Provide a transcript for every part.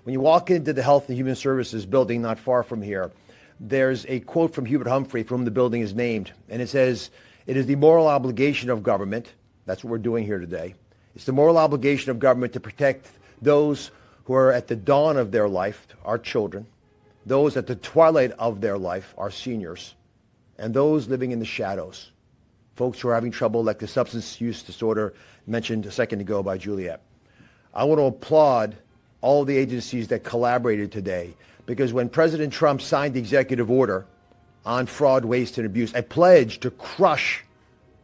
When you walk into the Health and Human Services building not far from here, there's a quote from Hubert Humphrey, from whom the building is named, and it says, "It is the moral obligation of government," that's what we're doing here today, "it's the moral obligation of government to protect those who are at the dawn of their life, our children, those at the twilight of their life, our seniors, and those living in the shadows, folks who are having trouble like the substance use disorder mentioned a second ago by Juliet." I want to applaud all of the agencies that collaborated today, because when President Trump signed the executive order on fraud, waste, and abuse, a pledge to crush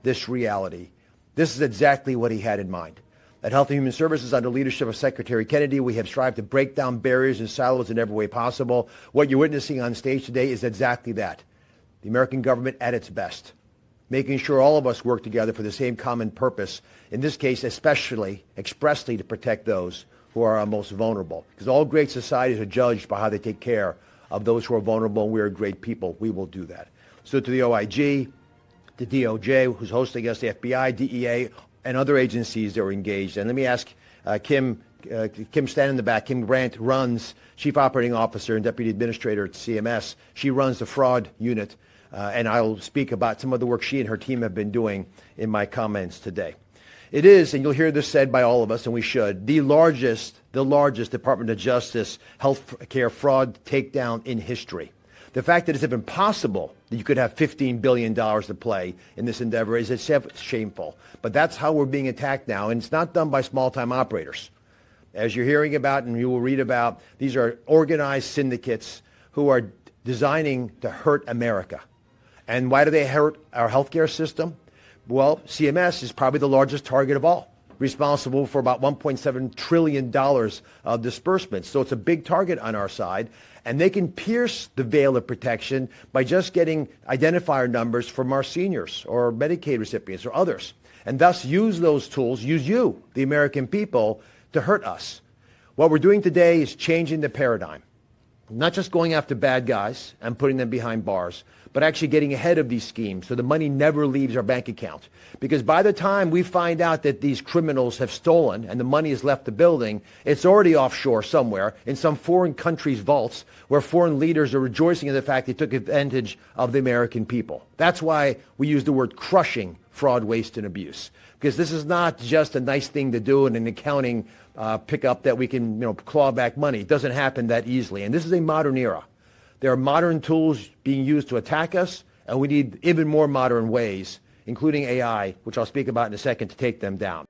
this reality, this is exactly what he had in mind. At Health and Human Services, under leadership of Secretary Kennedy, we have strived to break down barriers and silos in every way possible. What you're witnessing on stage today is exactly that. The American government at its best, making sure all of us work together for the same common purpose, in this case especially, expressly to protect those who are our most vulnerable. Because all great societies are judged by how they take care of those who are vulnerable, and we are great people. We will do that. So to the OIG, the DOJ, who's hosting us, the FBI, DEA, and other agencies that were engaged. And let me ask Kim standing in the back. Kim Grant runs, Chief Operating Officer and Deputy Administrator at CMS. She runs the fraud unit, and I'll speak about some of the work she and her team have been doing in my comments today. It is, and you'll hear this said by all of us, and we should, the largest Department of Justice health care fraud takedown in history. The fact that it's even possible that you could have $15 billion to play in this endeavor is shameful. But that's how we're being attacked now, and it's not done by small-time operators. As you're hearing about and you will read about, these are organized syndicates who are designing to hurt America. And why do they hurt our healthcare system? Well, CMS is probably the largest target of all, responsible for about $1.7 trillion of disbursements. So it's a big target on our side. And they can pierce the veil of protection by just getting identifier numbers from our seniors or Medicaid recipients or others, and thus use those tools, use you, the American people, to hurt us. What we're doing today is changing the paradigm. Not just going after bad guys and putting them behind bars, but actually getting ahead of these schemes so the money never leaves our bank account. Because by the time we find out that these criminals have stolen and the money has left the building, it's already offshore somewhere in some foreign country's vaults where foreign leaders are rejoicing in the fact they took advantage of the American people. That's why we use the word crushing fraud, waste, and abuse. Because this is not just a nice thing to do in an accounting pickup that we can claw back money. It doesn't happen that easily. And this is a modern era. There are modern tools being used to attack us, and we need even more modern ways, including AI, which I'll speak about in a second, to take them down.